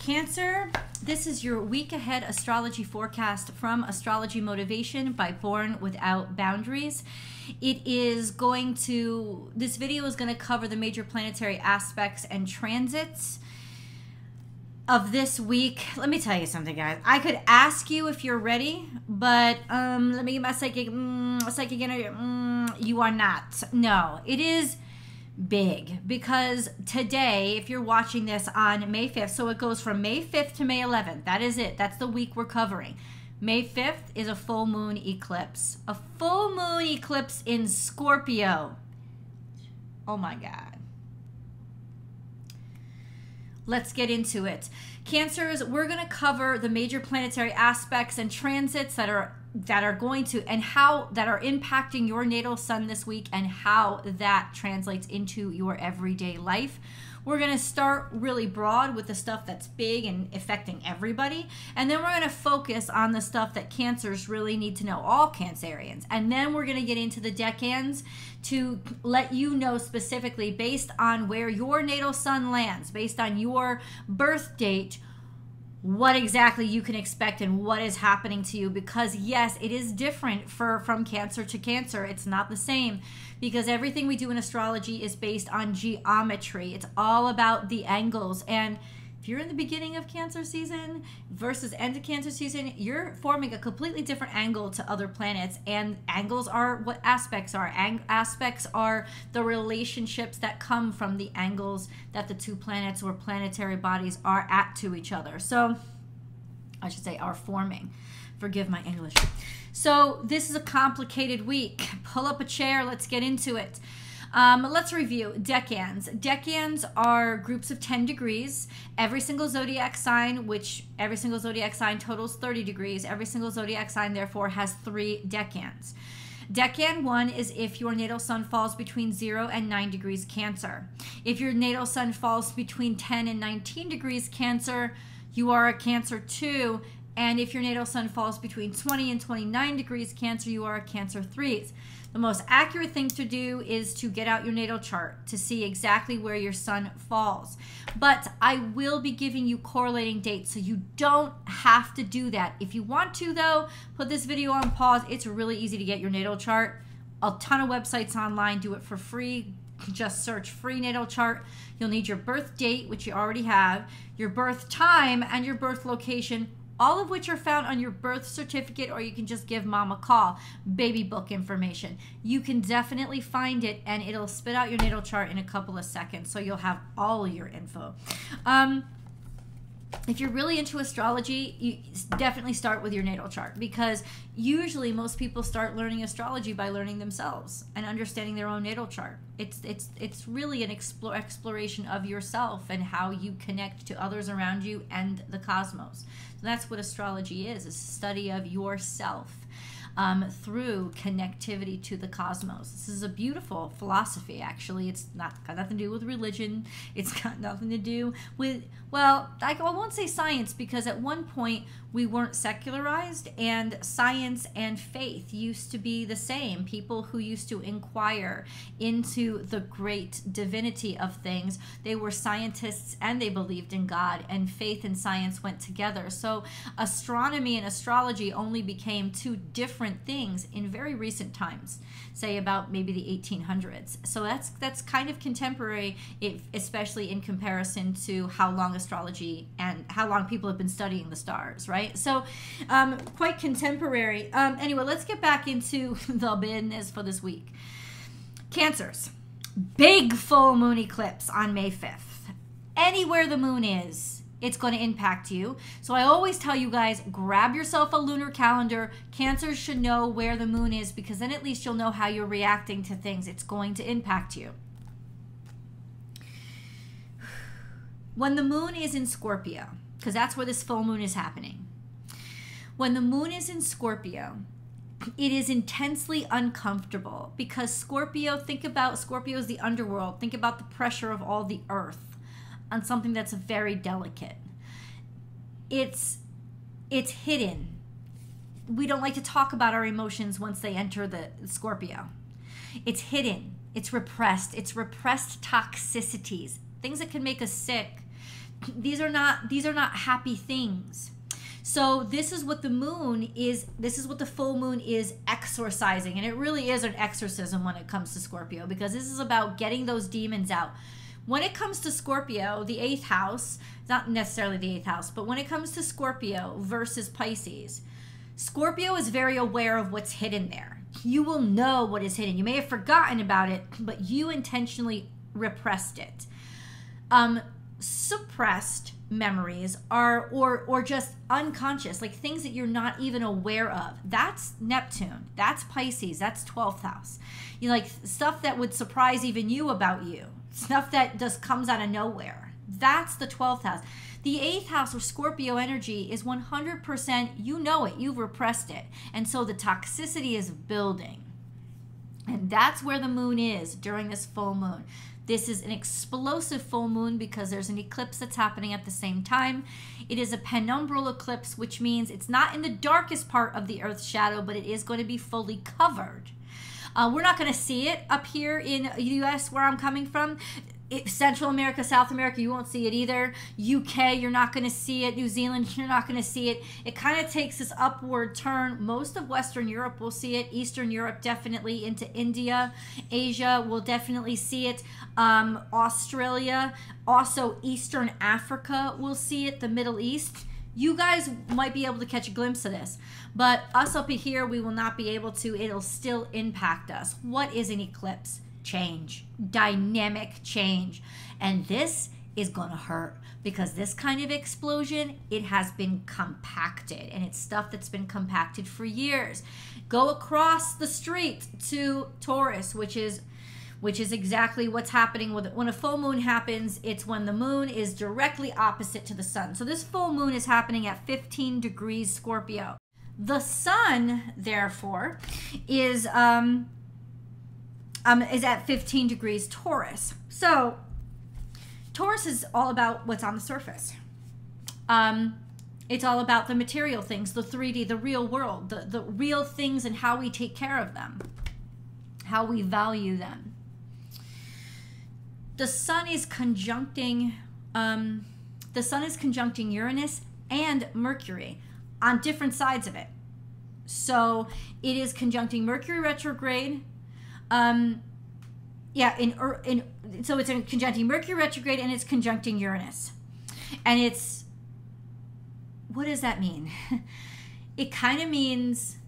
Cancer, this is your week ahead astrology forecast from Astrology Motivation by Born Without Boundaries. This video is going to cover the major planetary aspects and transits of this week. Let me tell you something, guys. I could ask you if you're ready, but let me get my psychic energy. You are not. No, it is big, because today, if you're watching this on May 5th, so it goes from May 5th to May 11th. That is it. That's the week we're covering. May 5th is a full moon eclipse. A full moon eclipse in Scorpio. Oh my God. Let's get into it. Cancers, we're going to cover the major planetary aspects and transits that are going to, and how that are impacting your natal sun this week, and how that translates into your everyday life. We're going to start really broad with the stuff that's big and affecting everybody, and then we're going to focus on the stuff that Cancers really need to know, all Cancerians. And then we're going to get into the decans to let you know specifically, based on where your natal sun lands, based on your birth date, what exactly you can expect and what is happening to you. Because yes, it is different from Cancer to Cancer. It's not the same, because everything we do in astrology is based on geometry. It's all about the angles. And if you're in the beginning of Cancer season versus end of Cancer season, you're forming a completely different angle to other planets. And angles are what aspects are. Aspects are the relationships that come from the angles that the two planets or planetary bodies are at to each other. So I should say are forming. Forgive my English. So this is a complicated week. Pull up a chair. Let's get into it. Let's review decans. Decans are groups of 10 degrees. Every single zodiac sign, every single zodiac sign totals 30 degrees. Every single zodiac sign, therefore, has 3 decans. Decan 1 is if your natal sun falls between 0 and 9 degrees Cancer. If your natal sun falls between 10 and 19 degrees Cancer, you are a Cancer 2. And if your natal sun falls between 20 and 29 degrees Cancer, you are a Cancer 3. The most accurate thing to do is to get out your natal chart to see exactly where your sun falls. But I will be giving you correlating dates, so you don't have to do that. If you want to, though, put this video on pause. It's really easy to get your natal chart. A ton of websites online do it for free. Just search free natal chart. You'll need your birth date, which you already have, your birth time, and your birth location, all of which are found on your birth certificate, or you can just give mom a call. Baby book information. You can definitely find it, and it'll spit out your natal chart in a couple of seconds, so you'll have all your info. If you're really into astrology, you definitely start with your natal chart, because usually most people start learning astrology by learning themselves and understanding their own natal chart. It's really an exploration of yourself and how you connect to others around you and the cosmos. So that's what astrology is, a study of yourself through connectivity to the cosmos. This is a beautiful philosophy, actually. It's got nothing to do with religion. It's got nothing to do with, well, I won't say science, because at one point we weren't secularized, and science and faith used to be the same. People who used to inquire into the great divinity of things, they were scientists and they believed in God, and faith and science went together. So astronomy and astrology only became two different things in very recent times, say about maybe the 1800s. So that's kind of contemporary, especially in comparison to how long astrology and how long people have been studying the stars, right? So quite contemporary. Anyway, let's get back into the business for this week. Cancers, big full moon eclipse on May 5th. Anywhere the moon is, it's going to impact you. So I always tell you guys, grab yourself a lunar calendar. Cancers should know where the moon is, because then at least you'll know how you're reacting to things. It's going to impact you. When the moon is in Scorpio, because that's where this full moon is happening. When the moon is in Scorpio, it is intensely uncomfortable, because Scorpio, think about Scorpio as the underworld. Think about the pressure of all the earth on something that's very delicate. It's hidden. We don't like to talk about our emotions once they enter the Scorpio. It's hidden. It's repressed. It's repressed toxicities, things that can make us sick, these are not happy things. So this is what the moon is, this is what the full moon is exorcising. And it really is an exorcism when it comes to Scorpio, because this is about getting those demons out. When it comes to Scorpio, the 8th house, not necessarily the 8th house, but when it comes to Scorpio versus Pisces, Scorpio is very aware of what's hidden there. You will know what is hidden. You may have forgotten about it, but you intentionally repressed it. Suppressed memories are, or just unconscious, like things that you're not even aware of. That's Neptune. That's Pisces. That's 12th house. You like stuff that would surprise even you about you. Stuff that just comes out of nowhere. That's the 12th house. The 8th house or Scorpio energy is 100%, you know it, you've repressed it. And so the toxicity is building. And that's where the moon is during this full moon. This is an explosive full moon because there's an eclipse that's happening at the same time. It is a penumbral eclipse, which means it's not in the darkest part of the Earth's shadow, but it is going to be fully covered. We're not going to see it up here in the U.S. where I'm coming from. Central America, South America, you won't see it either. UK, you're not going to see it. New Zealand, you're not going to see it. It kind of takes this upward turn. Most of Western Europe will see it. Eastern Europe, definitely. Into India. Asia will definitely see it. Australia, also Eastern Africa will see it. The Middle East. You guys might be able to catch a glimpse of this, but us up here, we will not be able to. It'll still impact us. What is an eclipse? Change, dynamic change. And this is going to hurt because this kind of explosion, it has been compacted, and it's stuff that's been compacted for years. Go across the street to Taurus, which is exactly what's happening with it. When a full moon happens, it's when the moon is directly opposite to the sun. So this full moon is happening at 15 degrees Scorpio. The sun, therefore, is at 15 degrees Taurus. So Taurus is all about what's on the surface. It's all about the material things, the 3D, the real world, the real things and how we take care of them, how we value them. The sun is conjuncting Uranus and Mercury on different sides of it. So it is conjuncting Mercury retrograde. So it's conjuncting Mercury retrograde and it's conjuncting Uranus. And it's, what does that mean? It kind of means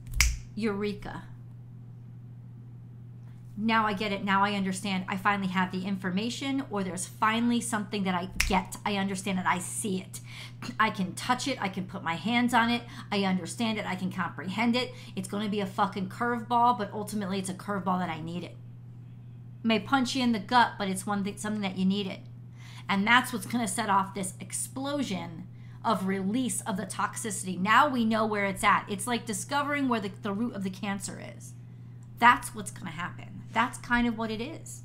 eureka. Now I get it. Now I understand. I finally have the information, or there's finally something that I get. I understand it. I see it. I can touch it. I can put my hands on it. I understand it. I can comprehend it. It's going to be a fucking curveball, but ultimately it's a curveball that I needed. It may punch you in the gut, but it's something that you needed. And that's what's going to set off this explosion of release of the toxicity. Now we know where it's at. It's like discovering where the root of the cancer is. That's what's going to happen. That's kind of what it is.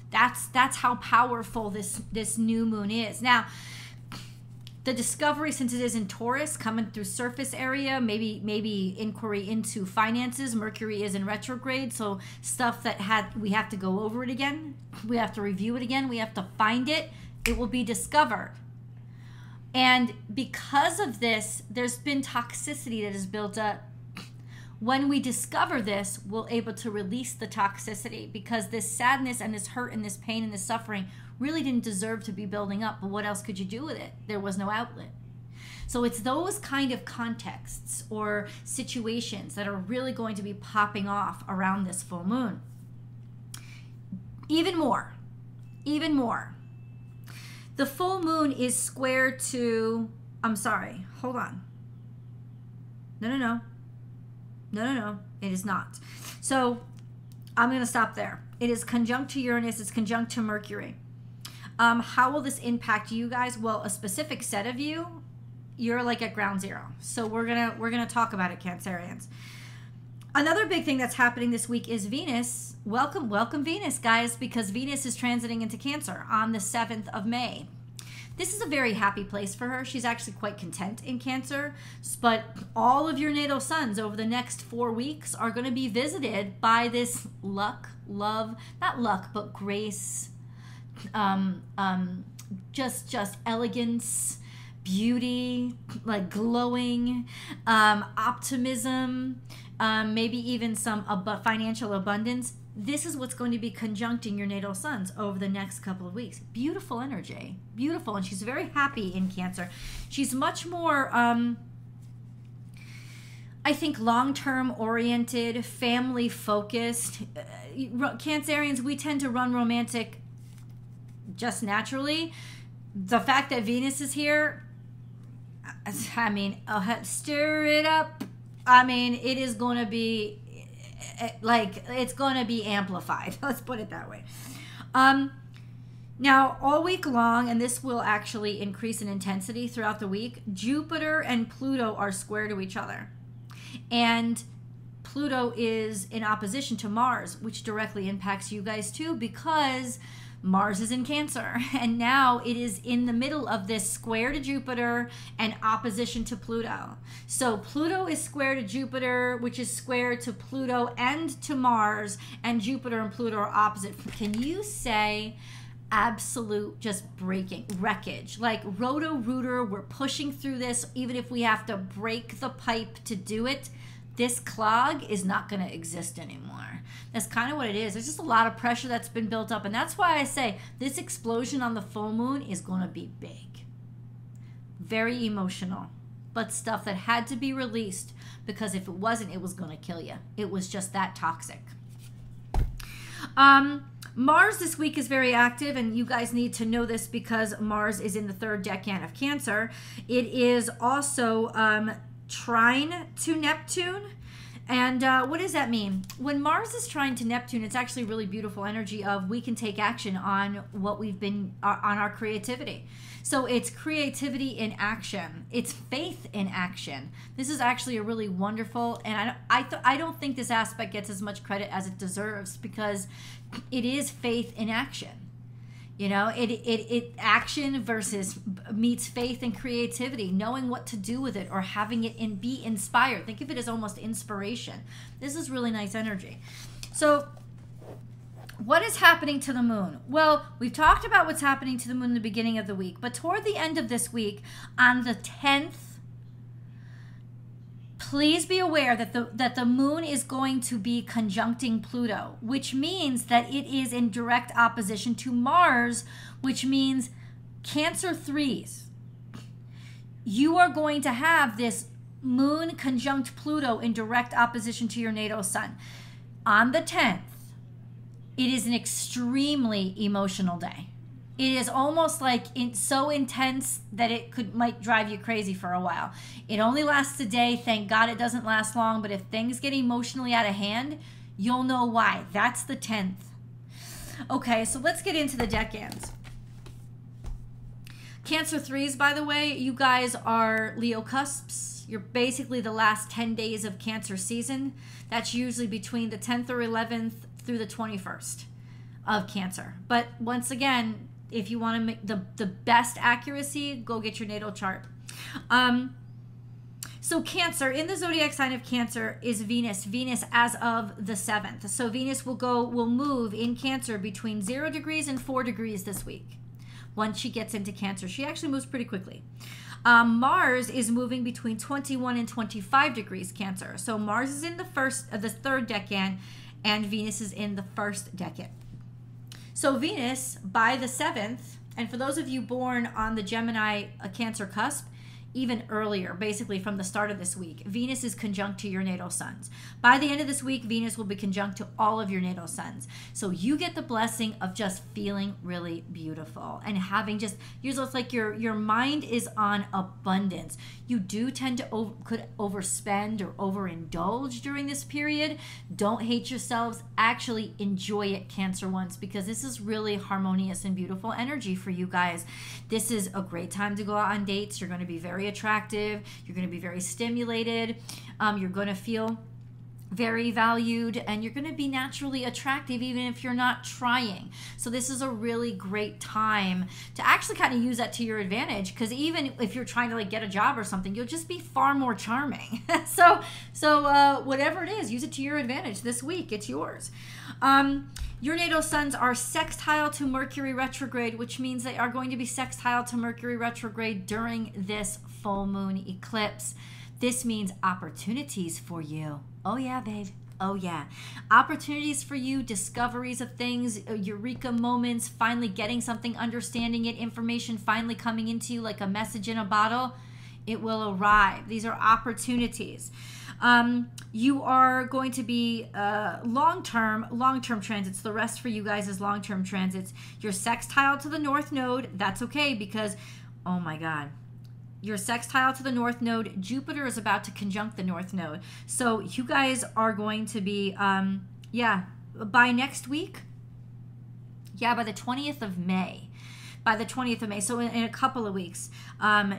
That's how powerful this new moon is. Now, the discovery, since it is in Taurus, coming through surface area, maybe inquiry into finances. Mercury is in retrograde, so stuff that we have to go over it again. We have to review it again. We have to find it. It will be discovered. And because of this, there's been toxicity that is built up. When we discover this, we're able to release the toxicity, because this sadness and this hurt and this pain and this suffering really didn't deserve to be building up. But what else could you do with it? There was no outlet. So it's those kind of contexts or situations that are really going to be popping off around this full moon. Even more. The full moon is square to, I'm sorry, hold on. No, it is not. So I'm going to stop there. It is conjunct to Uranus. It's conjunct to Mercury. How will this impact you guys? Well, a specific set of you, you're like at ground zero. So we're gonna talk about it, Cancerians. Another big thing that's happening this week is Venus. Welcome Venus, guys, because Venus is transiting into Cancer on the 7th of May. This is a very happy place for her. She's actually quite content in Cancer, but all of your natal suns over the next 4 weeks are going to be visited by this luck, love, not luck, but grace, just elegance, beauty, like glowing, optimism, maybe even some financial abundance. This is what's going to be conjuncting your natal suns over the next couple of weeks. Beautiful energy, beautiful. And she's very happy in Cancer. She's much more, I think, long-term oriented, family focused. Cancerians, we tend to run romantic just naturally. The fact that Venus is here, I mean, stir it up. I mean, it is going to be like, it's going to be amplified. Let's put it that way. Now, all week long, and this will actually increase in intensity throughout the week, Jupiter and Pluto are square to each other. And Pluto is in opposition to Mars, which directly impacts you guys too, because Mars is in Cancer, and now it is in the middle of this square to Jupiter and opposition to Pluto. So Pluto is square to Jupiter, which is square to Pluto and to Mars, and Jupiter and Pluto are opposite. Can you say absolute just breaking, wreckage? Like Roto-Rooter, we're pushing through this, even if we have to break the pipe to do it. This clog is not going to exist anymore. That's kind of what it is. There's just a lot of pressure that's been built up. And that's why I say this explosion on the full moon is going to be big. Very emotional. But stuff that had to be released, because if it wasn't, it was going to kill you. It was just that toxic. Mars this week is very active, and you guys need to know this because Mars is in the third decan of Cancer. It is also trine to Neptune. And what does that mean? When Mars is trine to Neptune, it's actually really beautiful energy of we can take action on what we've been, on our creativity. So it's creativity in action. It's faith in action. This is actually a really wonderful, and I don't think this aspect gets as much credit as it deserves, because it is faith in action. You know, it action versus meets faith and creativity, knowing what to do with it or having it be inspired. Think of it as almost inspiration. This is really nice energy. So what is happening to the moon? Well, we've talked about what's happening to the moon in the beginning of the week, but toward the end of this week, on the 10th, please be aware that the moon is going to be conjuncting Pluto, which means that it is in direct opposition to Mars, which means Cancer 3s. You are going to have this moon conjunct Pluto in direct opposition to your natal sun. On the 10th, it is an extremely emotional day. It is almost like so intense that it might drive you crazy for a while. It only lasts a day. Thank God it doesn't last long. But if things get emotionally out of hand, you'll know why. That's the 10th. Okay, so let's get into the decans. Cancer 3s, by the way, you guys are Leo cusps. You're basically the last 10 days of Cancer season. That's usually between the 10th or 11th through the 21st of Cancer. But once again, if you want to make the best accuracy, go get your natal chart. So Cancer, in the zodiac sign of Cancer is Venus. Venus as of the 7th. So Venus will move in Cancer between 0 degrees and 4 degrees this week. Once she gets into Cancer, she actually moves pretty quickly. Mars is moving between 21 and 25 degrees Cancer. So Mars is in the third decan, and Venus is in the first decan. So Venus, by the 7th, and for those of you born on the Gemini Cancer cusp, even earlier, basically from the start of this week, Venus is conjunct to your natal suns. By the end of this week, Venus will be conjunct to all of your natal suns. So you get the blessing of just feeling really beautiful and having just, it's like your mind is on abundance. You do tend to could overspend or overindulge during this period. Don't hate yourselves. Actually enjoy it, Cancer ones, because this is really harmonious and beautiful energy for you guys. This is a great time to go out on dates. You're going to be very attractive. You're going to be very stimulated. You're going to feel very valued, and you're going to be naturally attractive even if you're not trying. So this is a really great time to actually kind of use that to your advantage, because even if you're trying to like get a job or something, you'll just be far more charming. so whatever it is, use it to your advantage this week. It's yours. Your natal suns are sextile to Mercury retrograde, which means they are going to be sextile to Mercury retrograde during this full moon eclipse. This means opportunities for you. Oh yeah, babe. Oh yeah. Opportunities for you, discoveries of things, eureka moments, finally getting something, understanding it, information finally coming into you like a message in a bottle. It will arrive. These are opportunities. You are going to be long-term transits. The rest for you guys is long-term transits. You're sextile to the North Node. That's okay because, oh my God, you're sextile to the North Node. Jupiter is about to conjunct the North Node. So you guys are going to be, by next week, by the 20th of May. By the 20th of May, so in a couple of weeks,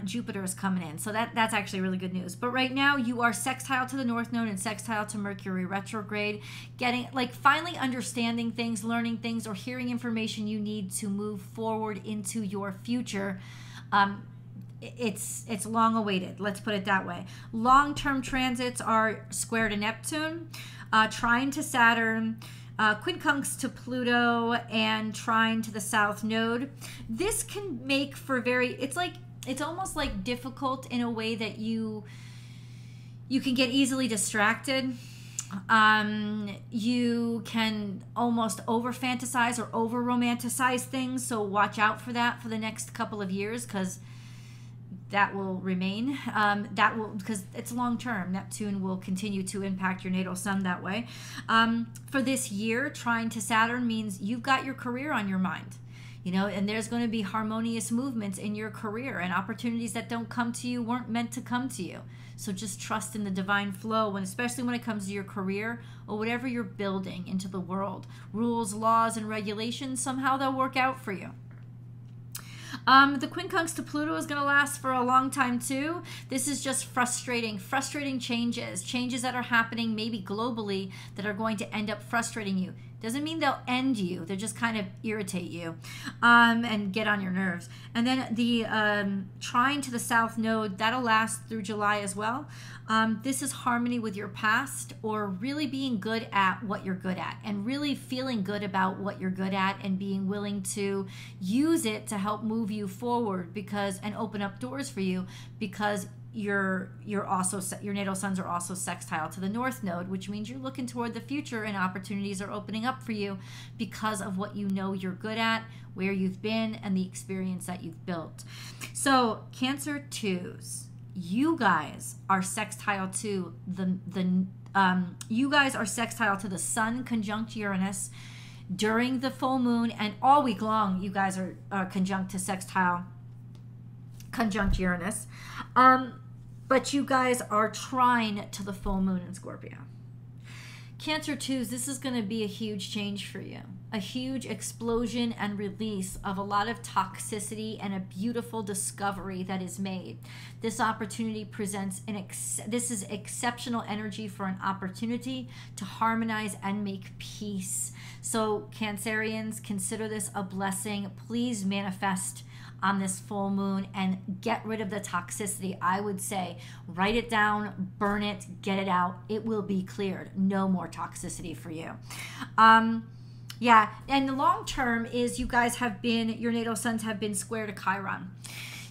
Jupiter is coming in. So that's actually really good news. But right now, you are sextile to the North Node and sextile to Mercury retrograde, getting finally understanding things, learning things, or hearing information you need to move forward into your future. It's long awaited. Let's put it that way. Long-term transits are square to Neptune, trine to Saturn, quincunx to Pluto, and trine to the South Node. This can make for it's almost like difficult in a way that you can get easily distracted. You can almost over fantasize or over romanticize things. So watch out for that for the next couple of years, because that will remain. Because it's long term. Neptune will continue to impact your natal sun that way. For this year, trine to Saturn means you've got your career on your mind. And there's going to be harmonious movements in your career, and opportunities that don't come to you weren't meant to come to you. So just trust in the divine flow, and especially when it comes to your career or whatever you're building into the world. Rules, laws, and regulations, somehow they'll work out for you. The quincunx to Pluto is going to last for a long time too. This is just frustrating changes that are happening maybe globally that are going to end up frustrating you. Doesn't mean they'll end you. They just kind of irritate you and get on your nerves. And then the trine to the South Node, that'll last through July as well. This is harmony with your past, or really being good at what you're good at and really feeling good about what you're good at and being willing to use it to help move you forward and open up doors for you, because your natal suns are also sextile to the North Node, which means you're looking toward the future and opportunities are opening up for you because of what you know you're good at, where you've been, and the experience that you've built. So Cancer 2s, you guys are sextile to the Sun conjunct Uranus during the full moon, and all week long you guys are conjunct Uranus. But you guys are trine to the full moon in Scorpio. Cancer 2s, this is going to be a huge change for you. A huge explosion and release of a lot of toxicity and a beautiful discovery that is made. This opportunity presents this is exceptional energy for an opportunity to harmonize and make peace. So Cancerians, consider this a blessing. Please manifest on this full moon and get rid of the toxicity. I would say write it down, burn it, get it out. It will be cleared. No more toxicity for you. And the long term is your natal suns have been square to Chiron.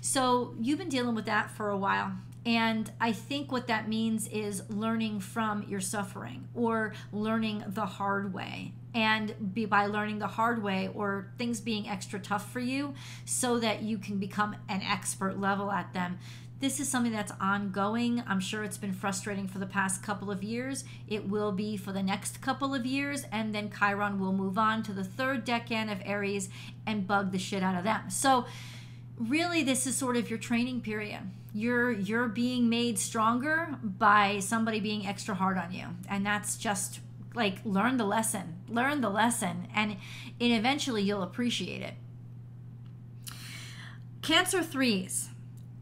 So you've been dealing with that for a while. And I think what that means is learning from your suffering, or learning the hard way. And by learning the hard way, or things being extra tough for you so that you can become an expert level at them. This is something that's ongoing. I'm sure it's been frustrating for the past couple of years. It will be for the next couple of years, and then Chiron will move on to the third decan of Aries and bug the shit out of them. So really, this is sort of your training period. You're being made stronger by somebody being extra hard on you, and that's just like learn the lesson, and eventually you'll appreciate it. Cancer 3s,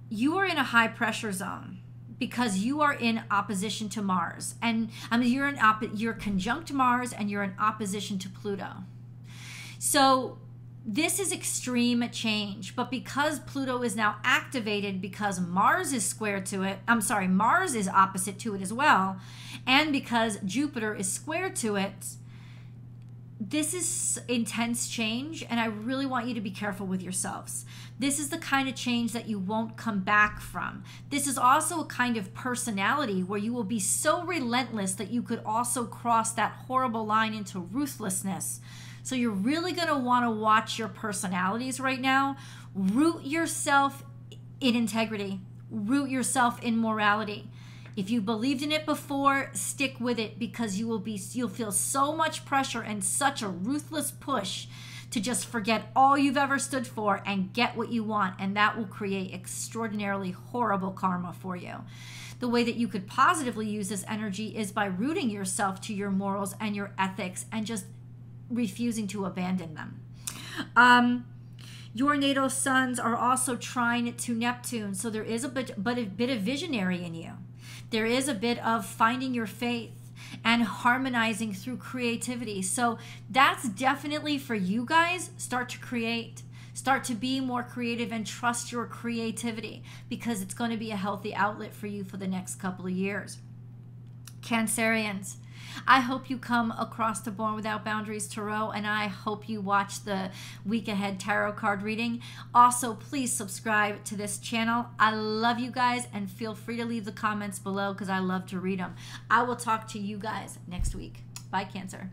you are in a high pressure zone. because you are in opposition to Mars. And I mean, you're conjunct Mars and you're in opposition to Pluto. So this is extreme change, but because Pluto is now activated, because Mars is square to it, Mars is opposite to it as well, and because Jupiter is square to it, this is intense change, and I really want you to be careful with yourselves. This is the kind of change that you won't come back from. This is also a kind of personality where you will be so relentless that you could also cross that horrible line into ruthlessness. So you're really going to want to watch your personalities right now. Root yourself in integrity. Root yourself in morality. If you believed in it before, stick with it, because you'll feel so much pressure and such a ruthless push to just forget all you've ever stood for and get what you want, and that will create extraordinarily horrible karma for you. The way that you could positively use this energy is by rooting yourself to your morals and your ethics and just refusing to abandon them. Your natal suns are also trine to Neptune, so there is a bit of visionary in you. There is a bit of finding your faith and harmonizing through creativity. So that's definitely for you guys. Start to create. Start to be more creative and trust your creativity, because it's going to be a healthy outlet for you for the next couple of years. Cancerians, I hope you come across the Born Without Boundaries Tarot, and I hope you watch the week ahead tarot card reading. Also, please subscribe to this channel. I love you guys, and feel free to leave the comments below because I love to read them. I will talk to you guys next week. Bye, Cancer.